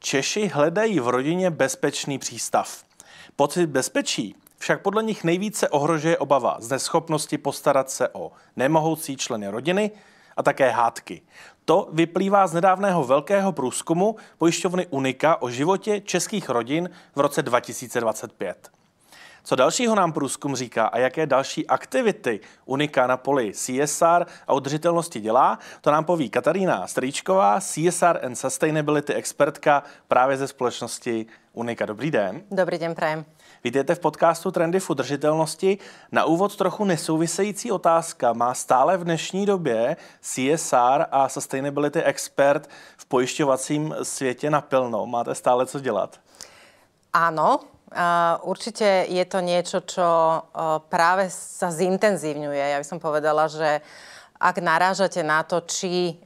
Češi hledají v rodině bezpečný přístav. Pocit bezpečí však podle nich nejvíce ohrožuje obava z neschopnosti postarat se o nemohoucí členy rodiny a také hádky. To vyplývá z nedávného velkého průzkumu pojišťovny Unika o životě českých rodin v roce 2025. Co dalšího nám průzkum říká a jaké další aktivity Unika na poli CSR a udržitelnosti dělá, to nám poví Katarína Strýčková, CSR and Sustainability expertka právě ze společnosti Unika. Dobrý den. Dobrý den, prajem. Vítejte v podcastu Trendy v udržitelnosti. Na úvod trochu nesouvisející otázka. Má stále v dnešní době CSR a Sustainability expert v pojišťovacím světě napilno? Máte stále co dělat? Áno. Určite je to niečo, čo práve sa zintenzívňuje. Ja by som povedala, že ak narážate na to, či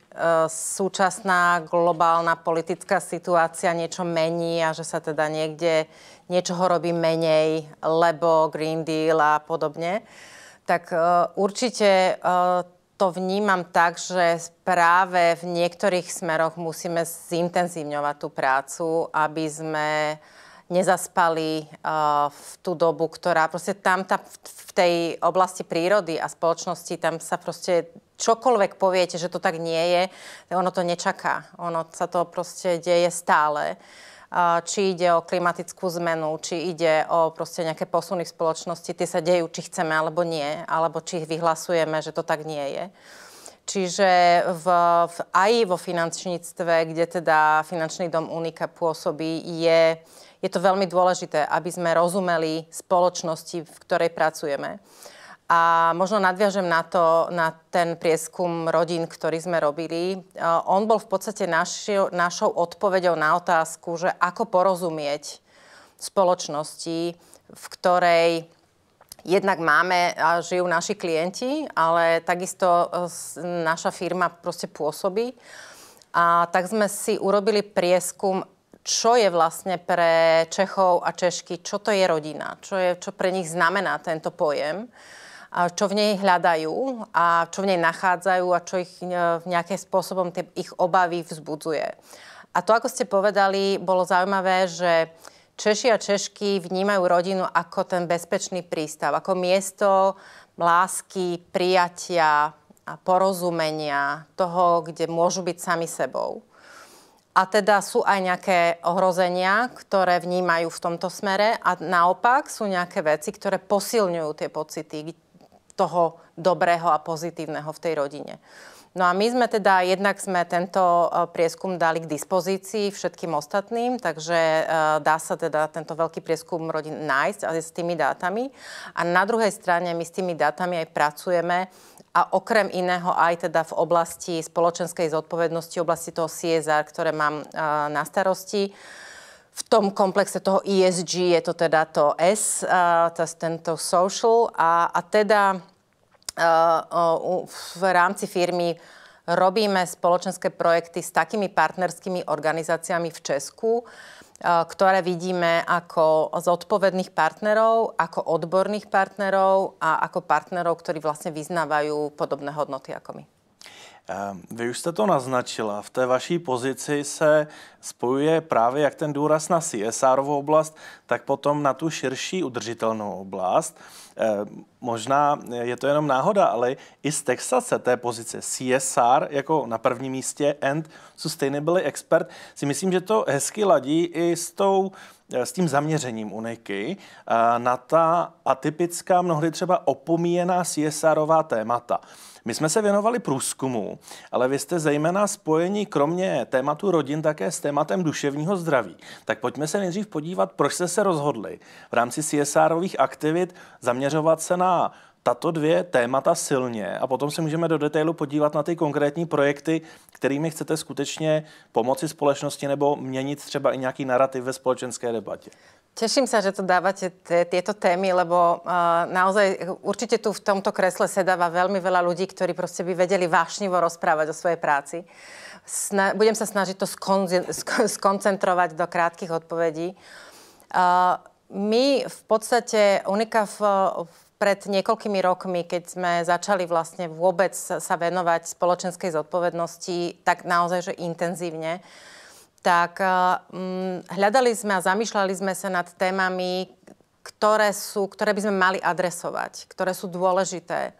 súčasná globálna politická situácia niečo mení a že sa teda niekde niečoho robí menej, lebo Green Deal a podobne, tak určite to vnímam tak, že práve v niektorých smeroch musíme zintenzívňovať tú prácu, aby sme nezaspali v tú dobu, ktorá proste tam v tej oblasti prírody a spoločnosti, tam sa proste čokoľvek poviete, že to tak nie je, ono to nečaká. Ono sa to proste deje stále. Či ide o klimatickú zmenu, či ide o proste nejaké posuny v spoločnosti, tie sa dejú, či chceme alebo nie, alebo či vyhlasujeme, že to tak nie je. Čiže aj vo finančníctve, kde teda Finančný dom Unika pôsobí, je to veľmi dôležité, aby sme rozumeli spoločnosti, v ktorej pracujeme. A možno nadviažem na ten prieskum rodín, ktorý sme robili. On bol v podstate našou odpoveďou na otázku, že ako porozumieť spoločnosti, v ktorej jednak máme a žijú naši klienti, ale takisto naša firma proste pôsobí. A tak sme si urobili prieskum, čo je vlastne pre Čechov a Češky, čo to je rodina, čo pre nich znamená tento pojem, a čo v nej hľadajú a čo v nej nachádzajú a čo ich nejakým spôsobom ich obavy vzbudzuje. A to, ako ste povedali, bolo zaujímavé, že Češi a Češky vnímajú rodinu ako ten bezpečný prístav, ako miesto lásky, prijatia a porozumenia toho, kde môžu byť sami sebou. A teda sú aj nejaké ohrozenia, ktoré vnímajú v tomto smere a naopak sú nejaké veci, ktoré posilňujú tie pocity toho dobrého a pozitívneho v tej rodine. No a my sme teda, jednak sme tento prieskum dali k dispozícii všetkým ostatným, takže dá sa teda tento veľký prieskum rodín nájsť aj s tými dátami. A na druhej strane my s tými dátami aj pracujeme a okrem iného aj teda v oblasti spoločenskej zodpovednosti, v oblasti toho CSR, ktoré mám na starosti. V tom komplexe toho ESG je to teda to S, tento social a teda v rámci firmy robíme spoločenské projekty s takými partnerskými organizáciami v Česku, ktoré vidíme ako zodpovedných partnerov, ako odborných partnerov a ako partnerov, ktorí vlastne vyznávajú podobné hodnoty ako my. Vy už jste to naznačila. V té vaší pozici se spojuje právě jak ten důraz na CSR-ovou oblast, tak potom na tu širší udržitelnou oblast. Možná je to jenom náhoda, ale i z textace té pozice CSR jako na prvním místě and Sustainability expert si myslím, že to hezky ladí i s tím zaměřením Uniky na ta atypická, mnohdy třeba opomíjená CSR-ová témata. My jsme se věnovali průzkumu, ale vy jste zejména spojeni kromě tématu rodin také s tématem duševního zdraví. Tak pojďme se nejdřív podívat, proč jste se rozhodli v rámci CSR-ových aktivit zaměřovat se na tato dvě témata silně a potom se můžeme do detailu podívat na ty konkrétní projekty, kterými chcete skutečně pomoci společnosti nebo měnit třeba i nějaký narrativ ve spoločenské debatě. Teším sa, že tu dávate tieto témy, lebo naozaj určite tu v tomto kresle sedáva veľmi veľa ľudí, ktorí proste by vedeli vášnivo rozprávať o svojej práci. Budem sa snažiť to skoncentrovať do krátkych odpovedí. My v podstate Unika pred niekoľkými rokmi, keď sme začali vlastne vôbec sa venovať spoločenskej zodpovednosti, tak naozaj, že intenzívne, tak hľadali sme a zamýšľali sme sa nad témami, ktoré by sme mali adresovať, ktoré sú dôležité.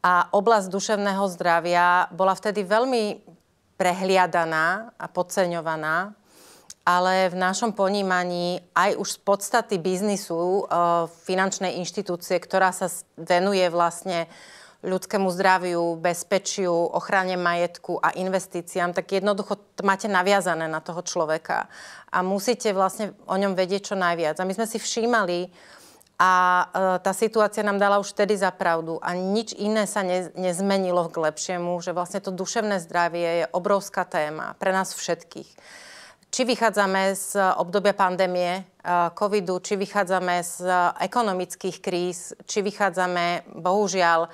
A oblasť duševného zdravia bola vtedy veľmi prehliadaná a podceňovaná, ale v našom ponímaní aj už z podstaty biznisu finančnej inštitúcie, ktorá sa venuje vlastne ľudskému zdraviu, bezpečiu, ochrane majetku a investíciám, tak jednoducho máte naviazané na toho človeka a musíte vlastne o ňom vedieť čo najviac. A my sme si všímali a tá situácia nám dala už vtedy za pravdu a nič iné sa nezmenilo k lepšiemu, že vlastne to duševné zdravie je obrovská téma pre nás všetkých. Či vychádzame z obdobia pandémie, covidu, či vychádzame z ekonomických kríz, či vychádzame, bohužiaľ,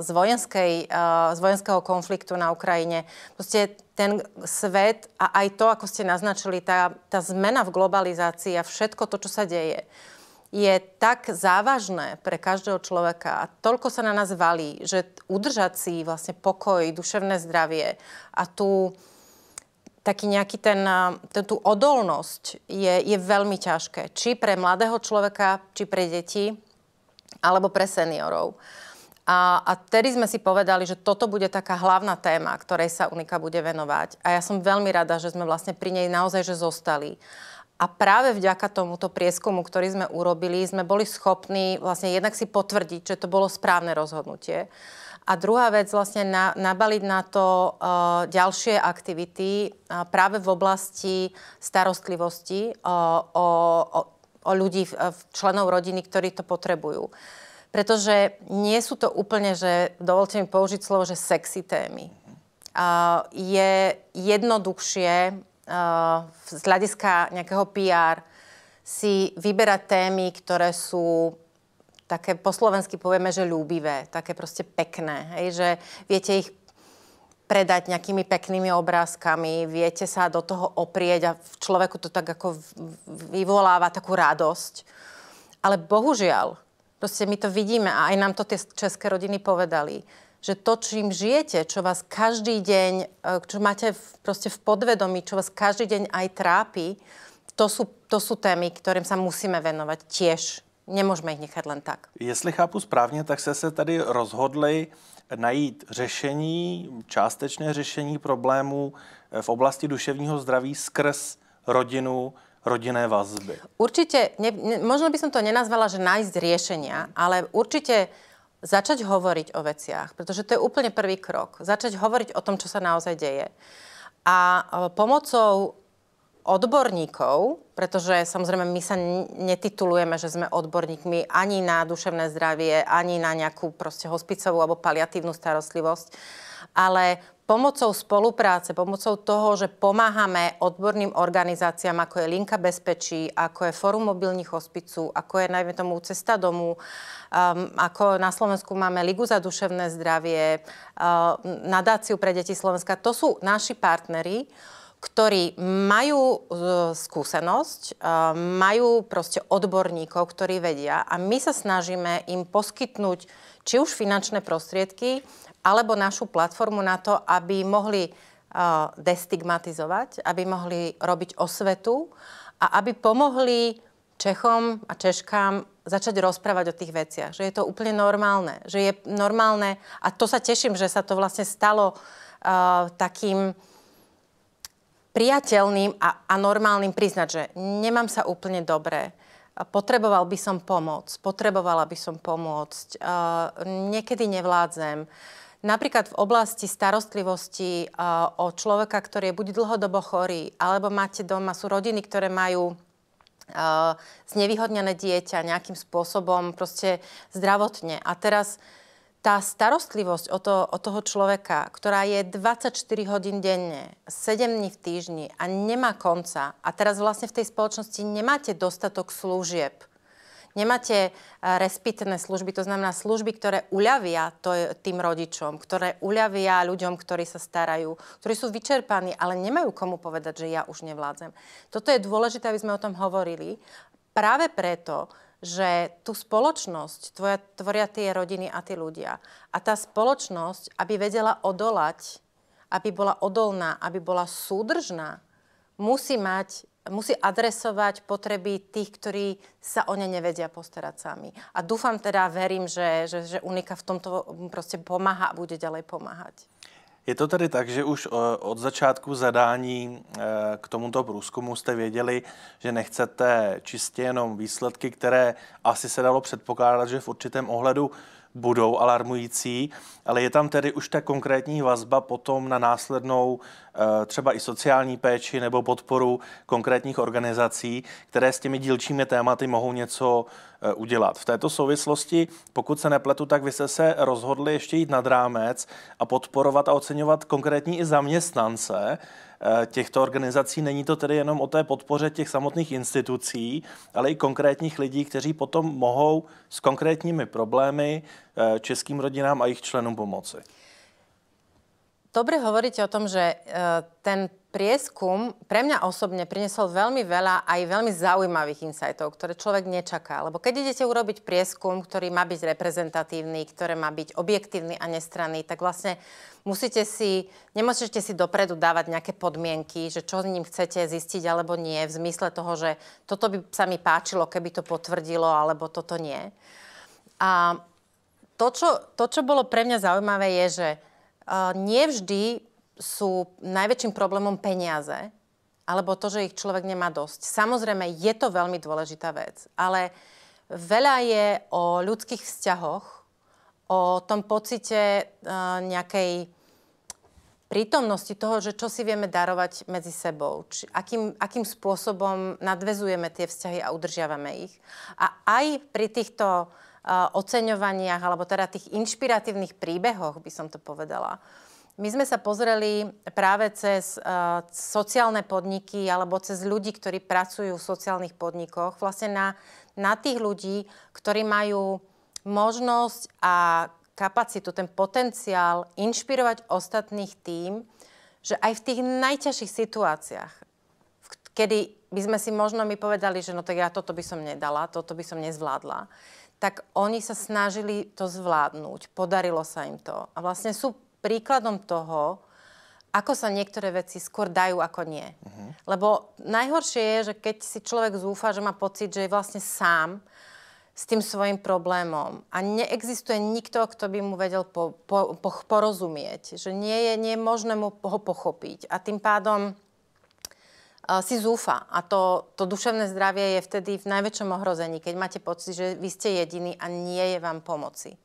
z vojenského konfliktu na Ukrajine. Proste ten svet a aj to, ako ste naznačili, tá zmena v globalizácii a všetko to, čo sa deje, je tak závažné pre každého človeka a toľko sa na nás valí, že udržať si vlastne pokoj, duševné zdravie a taký nejaký tú odolnosť je veľmi ťažké. Či pre mladého človeka, či pre deti, alebo pre seniorov. A tedy sme si povedali, že toto bude taká hlavná téma, ktorej sa Unika bude venovať. A ja som veľmi rada, že sme vlastne pri nej naozaj že zostali. A práve vďaka tomuto prieskumu, ktorý sme urobili, sme boli schopní vlastne jednak si potvrdiť, že to bolo správne rozhodnutie. A druhá vec, vlastne nabaliť na to ďalšie aktivity práve v oblasti starostlivosti o ľudí, členov rodiny, ktorí to potrebujú. Pretože nie sú to úplne, že dovolte mi použiť slovo, že sexy témy. Je jednoduchšie z hľadiska nejakého PR si vyberať témy, ktoré sú také po slovensky povieme, že ľúbivé, také proste pekné, hej, že viete ich predať nejakými peknými obrázkami, viete sa do toho oprieť a v človeku to tak ako vyvoláva takú radosť. Ale bohužiaľ, proste my to vidíme a aj nám to tie české rodiny povedali, že to, čím žijete, čo vás každý deň, čo máte proste v podvedomí, čo vás každý deň aj trápi, to sú témy, ktorým sa musíme venovať tiež. Nemůžeme jich nechat len tak. Jestli chápu správně, tak se tady rozhodli najít řešení, částečné řešení problémů v oblasti duševního zdraví skrz rodinu, rodinné vazby. Určite, možno by som to nenazvala, že nájsť riešenia, ale určite začať hovoriť o veciach, pretože to je úplne prvý krok. Začať hovoriť o tom, čo sa naozaj deje. A pomocou odborníkov, pretože samozrejme my sa netitulujeme, že sme odborníkmi ani na duševné zdravie, ani na nejakú proste hospicovú alebo paliatívnu starostlivosť, ale pomocou spolupráce, pomocou toho, že pomáhame odborným organizáciám, ako je Linka bezpečí, ako je Fórum mobilních hospiců, ako je najmä tomu Cesta domů, ako na Slovensku máme Ligu za duševné zdravie, Nadáciu pre deti Slovenska. To sú naši partneri, ktorí majú skúsenosť, majú proste odborníkov, ktorí vedia a my sa snažíme im poskytnúť či už finančné prostriedky, alebo našu platformu na to, aby mohli destigmatizovať, aby mohli robiť osvetu a aby pomohli Čechom a Češkám začať rozprávať o tých veciach. Že je to úplne normálne. Že je normálne a to sa teším, že sa to vlastne stalo takým priateľným a normálnym priznať, že nemám sa úplne dobre, potrebovala by som pomôcť, niekedy nevládzem. Napríklad v oblasti starostlivosti o človeka, ktorý je buď dlhodobo chorý, alebo máte doma, sú rodiny, ktoré majú znevýhodnené dieťa nejakým spôsobom proste zdravotne. A teraz tá starostlivosť o toho človeka, ktorá je 24 hodín denne, 7 dní v týždni a nemá konca. A teraz vlastne v tej spoločnosti nemáte dostatok služieb. Nemáte respitné služby, to znamená služby, ktoré uľavia tým rodičom, ktoré uľavia ľuďom, ktorí sa starajú, ktorí sú vyčerpaní, ale nemajú komu povedať, že ja už nevládzem. Toto je dôležité, aby sme o tom hovorili. Práve preto, že tú spoločnosť tvoria tie rodiny a tí ľudia. A tá spoločnosť, aby vedela odolať, aby bola odolná, aby bola súdržná, musí adresovať potreby tých, ktorí sa o ne nevedia postarať sami. A dúfam teda, verím, že Unika v tomto proste pomáha a bude ďalej pomáhať. Je to tedy tak, že už od začátku zadání k tomuto průzkumu jste věděli, že nechcete čistě jenom výsledky, které asi se dalo předpokládat, že v určitém ohledu budou alarmující, ale je tam tedy už ta konkrétní vazba potom na následnou třeba i sociální péči nebo podporu konkrétních organizací, které s těmi dílčími tématy mohou něco udělat. V této souvislosti, pokud se nepletu, tak vy jste se rozhodli ještě jít nad rámec a podporovat a oceňovat konkrétní i zaměstnance těchto organizací. Není to tedy jenom o té podpoře těch samotných institucí, ale i konkrétních lidí, kteří potom mohou s konkrétními problémy českým rodinám a jejich členům pomoci. Dobre hovoríte o tom, že ten prieskum pre mňa osobne priniesol veľmi veľa aj veľmi zaujímavých insightov, ktoré človek nečaká. Lebo keď idete urobiť prieskum, ktorý má byť reprezentatívny, ktorý má byť objektívny a nestranný, tak vlastne nemôžete si dopredu dávať nejaké podmienky, že čo s ním chcete zistiť alebo nie, v zmysle toho, že toto by sa mi páčilo, keby to potvrdilo, alebo toto nie. A to, čo bolo pre mňa zaujímavé, je, že nevždy sú najväčším problémom peniaze, alebo to, že ich človek nemá dosť. Samozrejme, je to veľmi dôležitá vec, ale veľa je o ľudských vzťahoch, o tom pocite nejakej prítomnosti toho, že čo si vieme darovať medzi sebou, akým spôsobom nadväzujeme tie vzťahy a udržiavame ich. A aj pri týchto oceňovaniach, alebo teda tých inšpiratívnych príbehoch, by som to povedala. My sme sa pozreli práve cez sociálne podniky alebo cez ľudí, ktorí pracujú v sociálnych podnikoch, vlastne na tých ľudí, ktorí majú možnosť a kapacitu, ten potenciál inšpirovať ostatných tým, že aj v tých najťažších situáciách, kedy by sme si možno my povedali, že no tak ja toto by som nedala, toto by som nezvládla, tak oni sa snažili to zvládnuť. Podarilo sa im to. A vlastne sú príkladom toho, ako sa niektoré veci skôr dajú, ako nie. Lebo najhoršie je, že keď si človek zúfa, že má pocit, že je vlastne sám s tým svojím problémom a neexistuje nikto, kto by mu vedel porozumieť. Že nie je možné mu ho pochopiť. A tým pádom si zúfa. A to duševné zdravie je vtedy v najväčšom ohrození, keď máte pocit, že vy ste jediní a nie je vám pomoci.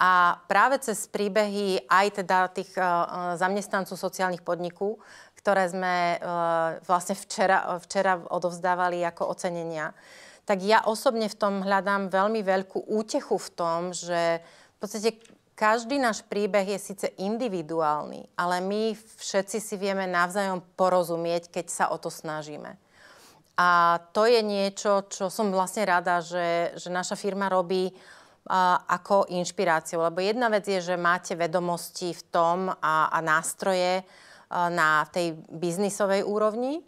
A práve cez príbehy aj teda tých zamestnancov sociálnych podnikov, ktoré sme vlastne včera odovzdávali ako ocenenia, tak ja osobne v tom hľadám veľmi veľkú útechu v tom, že v podstate každý náš príbeh je síce individuálny, ale my všetci si vieme navzájom porozumieť, keď sa o to snažíme. A to je niečo, čo som vlastne rada, že naša firma robí ako inšpiráciu. Lebo jedna vec je, že máte vedomosti v tom a nástroje na tej biznisovej úrovni.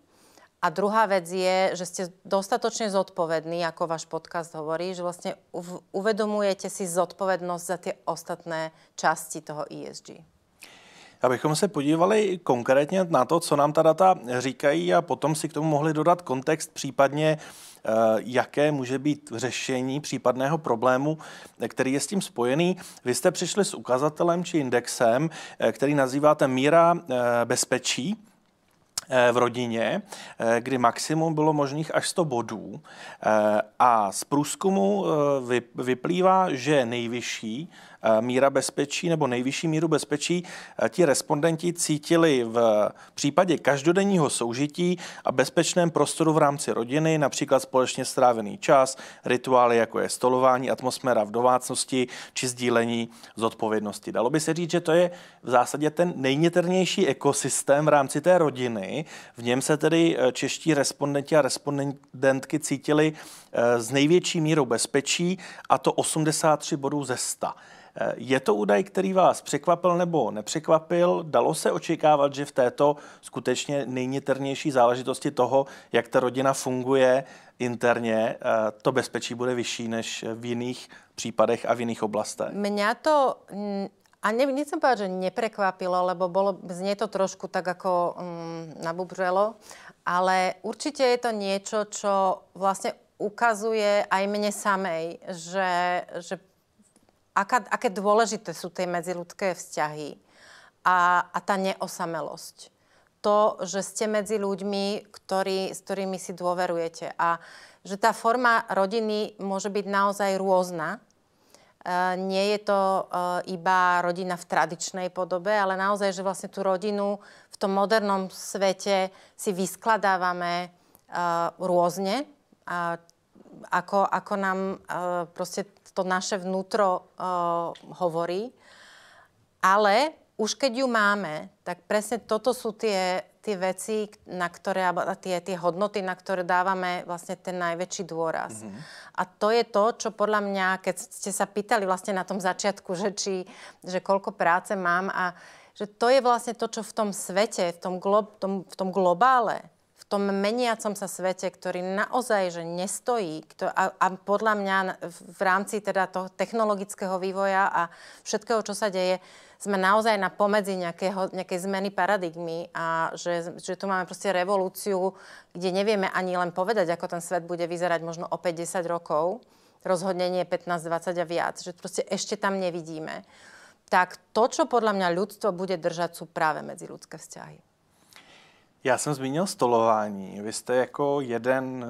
A druhá vec je, že ste dostatočne zodpovední, ako váš podcast hovorí, že vlastne uvedomujete si zodpovednosť za tie ostatné časti toho ESG. Abychom se podívali konkrétně na to, co nám ta data říkají a potom si k tomu mohli dodat kontext, případně jaké může být řešení případného problému, který je s tím spojený. Vy jste přišli s ukazatelem či indexem, který nazýváte míra bezpečí v rodině, kdy maximum bylo možných až 100 bodů. A z průzkumu vyplývá, že nejvyšší míra bezpečí nebo nejvyšší míru bezpečí ti respondenti cítili v případě každodenního soužití a bezpečném prostoru v rámci rodiny, například společně strávený čas, rituály jako je stolování, atmosféra v domácnosti či sdílení zodpovědnosti. Dalo by se říct, že to je v zásadě ten nejniternější ekosystém v rámci té rodiny. V něm se tedy čeští respondenti a respondentky cítili s největší mírou bezpečí, a to 83 bodů ze 100. Je to údaj, který vás překvapil nebo nepřekvapil? Dalo se očekávat, že v této skutečně nejniternější záležitosti toho, jak ta rodina funguje interně, to bezpečí bude vyšší než v jiných případech a v jiných oblastech? Mňa to... A nechcem povedať, že neprekvapilo, lebo znie to trošku tak ako nabubřelo, Ale určite je to niečo, čo vlastne ukazuje aj mne samej, že aké dôležité sú tie medziľudské vzťahy a tá neosamelosť. To, že ste medzi ľuďmi, s ktorými si dôverujete a že tá forma rodiny môže byť naozaj rôzna. Nie je to iba rodina v tradičnej podobe, ale naozaj, že vlastne tú rodinu v tom modernom svete si vyskladávame rôzne, ako nám proste to naše vnútro hovorí. Ale už keď ju máme, tak presne toto sú tie veci, na ktoré, tie hodnoty, na ktoré dávame vlastne ten najväčší dôraz. A to je to, čo podľa mňa, keď ste sa pýtali vlastne na tom začiatku, že koľko práce mám a že to je vlastne to, čo v tom svete, v tom globále, v tom meniacom sa svete, ktorý naozaj že nestojí a podľa mňa v rámci teda toho technologického vývoja a všetkého, čo sa deje, sme naozaj na pomedzi nejakej zmeny paradigmy a že tu máme proste revolúciu, kde nevieme ani len povedať, ako ten svet bude vyzerať možno o 5-10 rokov, rozhodne nie 15-20 a viac, že proste ešte tam nevidíme. Tak to, čo podľa mňa ľudstvo bude držať, sú práve medziľudské vzťahy. Já jsem zmínil stolování. Vy jste jako jeden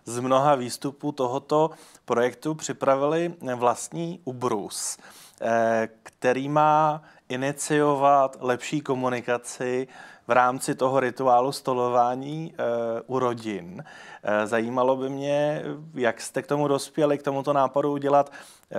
z mnoha výstupů tohoto projektu připravili vlastní ubrus, který má iniciovat lepší komunikaci v rámci toho rituálu stolování u rodin. Zajímalo by mě, jak jste k tomu dospěli, k tomuto nápadu udělat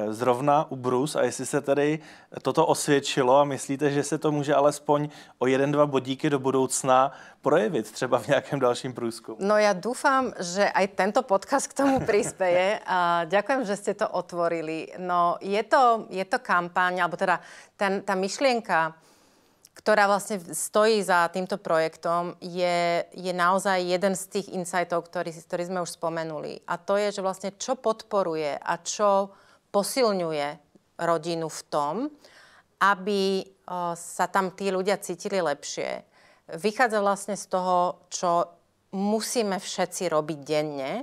zrovna ubrus a jestli se tedy toto osvědčilo a myslíte, že se to může alespoň o 1-2 bodíky do budoucna projevit třeba v nějakém dalším průzkumu. No ja dúfam, že aj tento podcast k tomu prispeje a ďakujem, že ste to otvorili. No je to kampaň, alebo teda tá myšlienka, ktorá vlastne stojí za týmto projektom, je naozaj jeden z tých insightov, ktorý sme už spomenuli. A to je, že vlastne čo podporuje a čo posilňuje rodinu v tom, aby sa tam tí ľudia cítili lepšie. Vychádza vlastne z toho, čo musíme všetci robiť denne,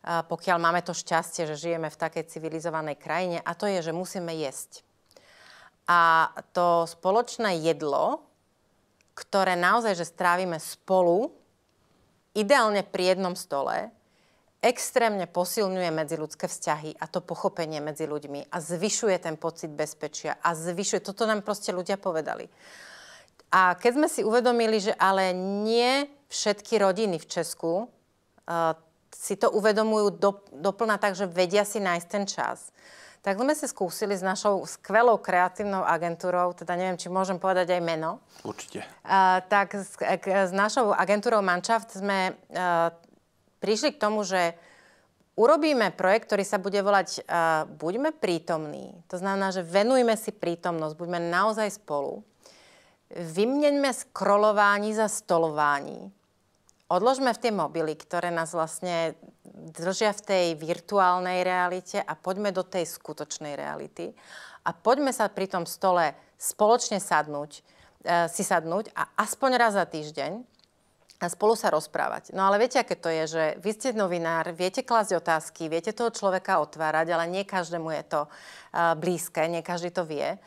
pokiaľ máme to šťastie, že žijeme v takej civilizovanej krajine, a to je, že musíme jesť. A to spoločné jedlo, ktoré naozaj, že strávime spolu, ideálne pri jednom stole, extrémne posilňuje medziľudské vzťahy a to pochopenie medzi ľuďmi a zvyšuje ten pocit bezpečia a toto nám proste ľudia povedali. A keď sme si uvedomili, že ale nie všetky rodiny v Česku si to uvedomujú doplna tak, že vedia si nájsť ten čas, tak sme si skúsili s našou skvelou kreatívnou agentúrou, teda neviem, či môžem povedať aj meno. Určite. Tak s našou agentúrou Mannschaft sme prišli k tomu, že urobíme projekt, ktorý sa bude volať Buďme prítomní. To znamená, že venujme si prítomnosť, buďme naozaj spolu. Vymieňme scrollování za stolování. Odložme v tie mobily, ktoré nás vlastne držia v tej virtuálnej realite a poďme do tej skutočnej reality. A poďme sa pri tom stole spoločne sadnúť a aspoň raz za týždeň a spolu sa rozprávať. No ale viete, aké to je, že vy ste novinár, viete klásť otázky, viete toho človeka otvárať, ale nie každému je to blízke, nie každý to vie.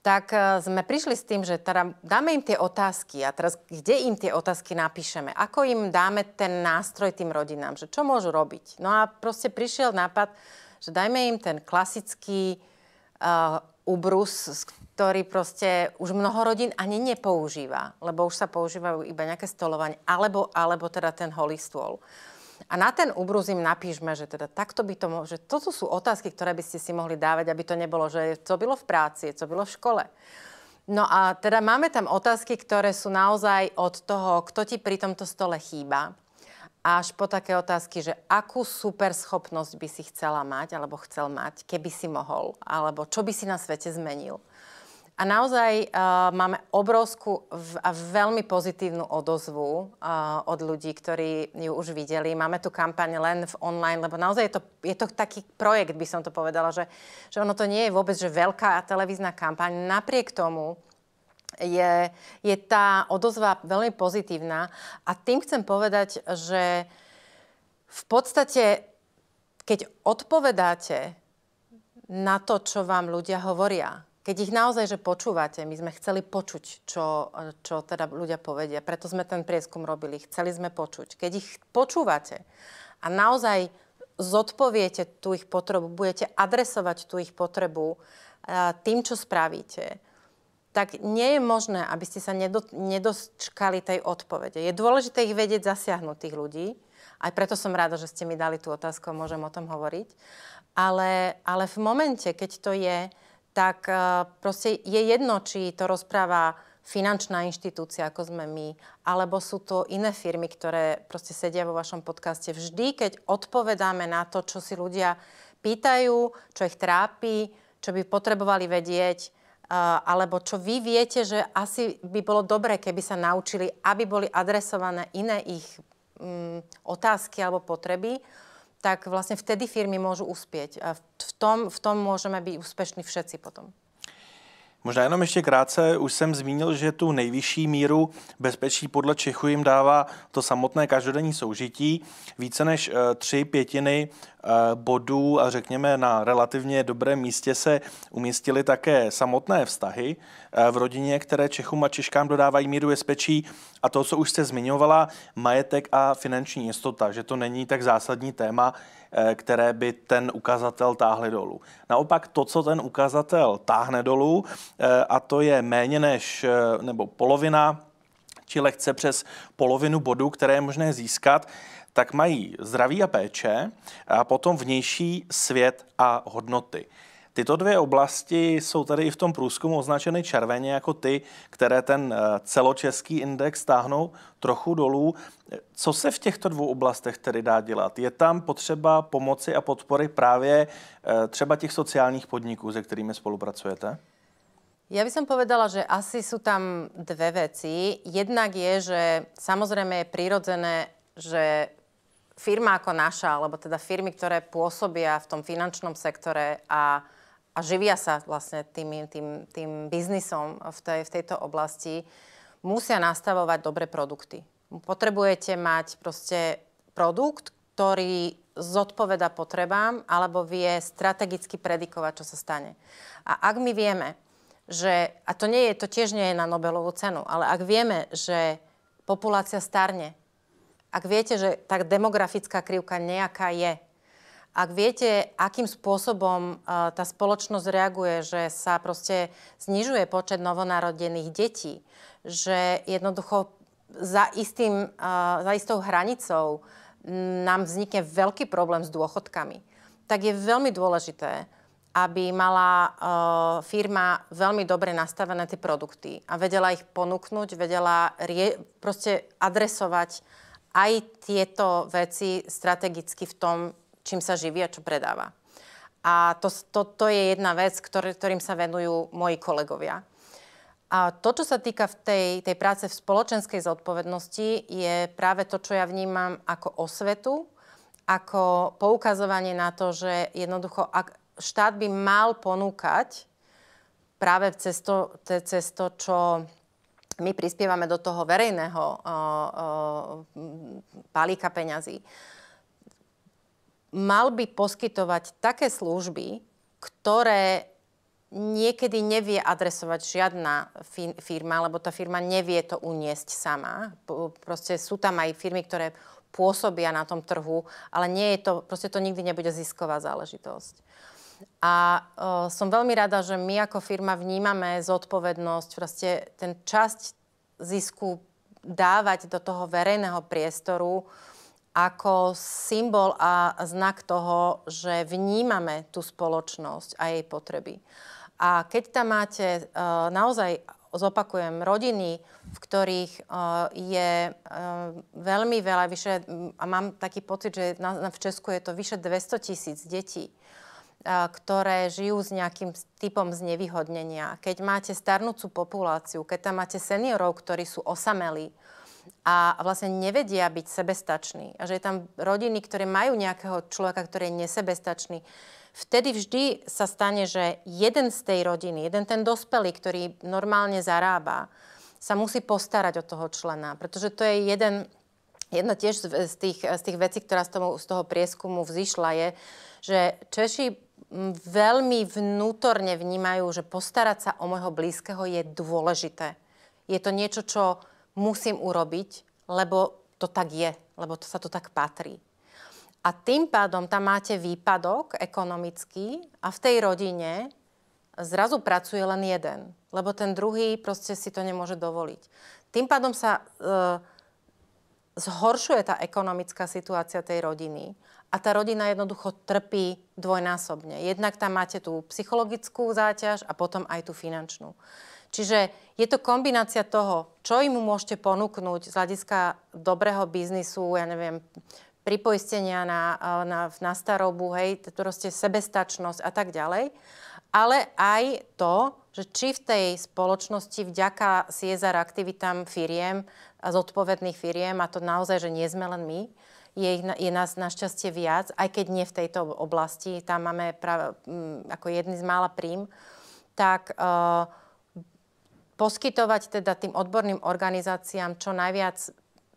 Tak sme prišli s tým, že teda dáme im tie otázky a teraz kde im tie otázky napíšeme? Ako im dáme ten nástroj tým rodinám? Že čo môžu robiť? No a proste prišiel nápad, že dajme im ten klasický ubrus, ktorý proste už mnoho rodín ani nepoužíva, lebo už sa používajú iba nejaké stolovanie, alebo teda ten holý stôl. A na ten ubrus im napíšme, že teda takto by to že toto sú otázky, ktoré by ste si mohli dávať, aby to nebolo, že co bylo v práci, co bylo v škole. No a teda máme tam otázky, ktoré sú naozaj od toho, kto ti pri tomto stole chýba, až po také otázky, že akú super schopnosť by si chcela mať, alebo chcel mať, keby si mohol, alebo čo by si na svete zmenil. A naozaj máme obrovskú a veľmi pozitívnu odozvu od ľudí, ktorí ju už videli. Máme tu kampaň len v online, lebo naozaj je to taký projekt, by som to povedala, že ono to nie je vôbec že veľká televízna kampaň. Napriek tomu je tá odozva veľmi pozitívna. A tým chcem povedať, že v podstate, keď odpovedáte na to, čo vám ľudia hovoria, keď ich naozaj že počúvate, my sme chceli počuť, čo teda ľudia povedia, preto sme ten prieskum robili, chceli sme počuť. Keď ich počúvate a naozaj zodpoviete tú ich potrebu, budete adresovať tú ich potrebu tým, čo spravíte, tak nie je možné, aby ste sa nedočkali tej odpovede. Je dôležité ich vedieť zasiahnuť tých ľudí, aj preto som rada, že ste mi dali tú otázku a môžem o tom hovoriť. Ale v momente, keď to je, tak proste je jedno, či to rozpráva finančná inštitúcia, ako sme my, alebo sú to iné firmy, ktoré proste sedia vo vašom podcaste. Vždy, keď odpovedáme na to, čo si ľudia pýtajú, čo ich trápi, čo by potrebovali vedieť, alebo čo vy viete, že asi by bolo dobré, keby sa naučili, aby boli adresované iné ich otázky alebo potreby, tak vlastne vtedy firmy môžu uspieť. A v tom môžeme byť úspešní všetci potom. Možná jenom ještě krátce, už jsem zmínil, že tu nejvyšší míru bezpečí podle Čechů jim dává to samotné každodenní soužití. Více než 3/5 bodů a řekněme na relativně dobrém místě se umístily také samotné vztahy v rodině, které Čechům a Češkám dodávají míru bezpečí. A to, co už jste zmiňovala, majetek a finanční jistota, že to není tak zásadní téma, které by ten ukazatel táhly dolů. Naopak to, co ten ukazatel táhne dolů, a to je méně než nebo polovina, či lehce přes polovinu bodů, které je možné získat, tak mají zdraví a péče a potom vnější svět a hodnoty. Tyto dvě oblasti jsou tady i v tom průzkumu označeny červeně jako ty, které ten celočeský index táhnou trochu dolů. Co se v těchto dvou oblastech tedy dá dělat? Je tam potřeba pomoci a podpory právě třeba těch sociálních podniků, se kterými spolupracujete? Ja by som povedala, že asi sú tam dve veci. Jednak je, že samozrejme je prirodzené, že firma ako naša, alebo teda firmy, ktoré pôsobia v tom finančnom sektore a živia sa vlastne tým biznisom v tejto oblasti, musia nastavovať dobré produkty. Potrebujete mať proste produkt, ktorý zodpoveda potrebám, alebo vie strategicky predikovať, čo sa stane. A ak my vieme, že, a to tiež nie je na Nobelovú cenu, ale ak vieme, že populácia starne, ak viete, že tá demografická krivka nejaká je, ak viete, akým spôsobom tá spoločnosť reaguje, že sa proste znižuje počet novonarodených detí, že jednoducho za istou hranicou nám vznikne veľký problém s dôchodkami, tak je veľmi dôležité, aby mala firma veľmi dobre nastavené tie produkty a vedela ich ponúknuť, vedela proste adresovať aj tieto veci strategicky v tom, čím sa živí a čo predáva. A to je jedna vec, ktorým sa venujú moji kolegovia. A to, čo sa týka tej práce v spoločenskej zodpovednosti, je práve to, čo ja vnímam ako osvetu, ako poukazovanie na to, že jednoducho štát by mal ponúkať práve cez to, čo my prispievame do toho verejného balíka peňazí. Mal by poskytovať také služby, ktoré niekedy nevie adresovať žiadna firma, lebo tá firma nevie to uniesť sama. Proste sú tam aj firmy, ktoré pôsobia na tom trhu, ale nie je to, proste to nikdy nebude zisková záležitosť. A som veľmi rada, že my ako firma vnímame zodpovednosť, proste ten časť zisku dávať do toho verejného priestoru ako symbol a znak toho, že vnímame tú spoločnosť a jej potreby. A keď tam máte naozaj, zopakujem, rodiny, v ktorých je veľmi veľa, a mám taký pocit, že v Česku je to vyše 200 000 detí, ktoré žijú s nejakým typom znevýhodnenia. Keď máte starnúcu populáciu, keď tam máte seniorov, ktorí sú osamelí a vlastne nevedia byť sebestační, a že je tam rodiny, ktoré majú nejakého človeka, ktorý je nesebestačný, vtedy vždy sa stane, že jeden z tej rodiny, jeden ten dospelý, ktorý normálne zarába, sa musí postarať o toho člena. Pretože to je jedna tiež z tých vecí, ktorá z toho prieskumu vzýšla, je, že Češi veľmi vnútorne vnímajú, že postarať sa o môjho blízkeho je dôležité. Je to niečo, čo musím urobiť, lebo to tak je, lebo sa to tak patrí. A tým pádom tam máte výpadok ekonomický a v tej rodine zrazu pracuje len jeden, lebo ten druhý proste si to nemôže dovoliť. Tým pádom sa zhoršuje tá ekonomická situácia tej rodiny a tá rodina jednoducho trpí dvojnásobne. Jednak tam máte tú psychologickú záťaž a potom aj tú finančnú. Čiže je to kombinácia toho, čo im môžete ponúknuť z hľadiska dobrého biznisu, ja neviem, pripoistenia na starobu, hej, proste sebestačnosť a tak ďalej. Ale aj to, že či v tej spoločnosti vďaka CSR aktivitám firiem, zodpovedných firiem, a to naozaj, že nie sme len my, je nás našťastie viac, aj keď nie v tejto oblasti, tam máme ako jedný z mála príjm, tak poskytovať teda tým odborným organizáciám čo najviac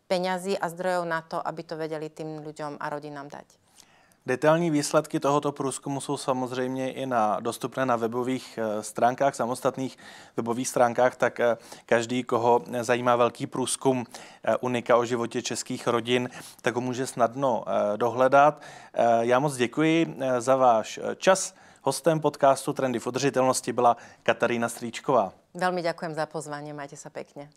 peňazí a zdrojov na to, aby to vedeli tým ľuďom a rodinám dať. Detailní výsledky tohoto průzkumu jsou samozřejmě i dostupné na webových stránkách, samostatných webových stránkách, tak každý, koho zajímá velký průzkum Unika o životě českých rodin, tak ho může snadno dohledat. Já moc děkuji za váš čas. Hostem podcastu Trendy v udržitelnosti byla Katarína Strýčková. Veľmi ďakujem za pozvanie, majte sa pekne.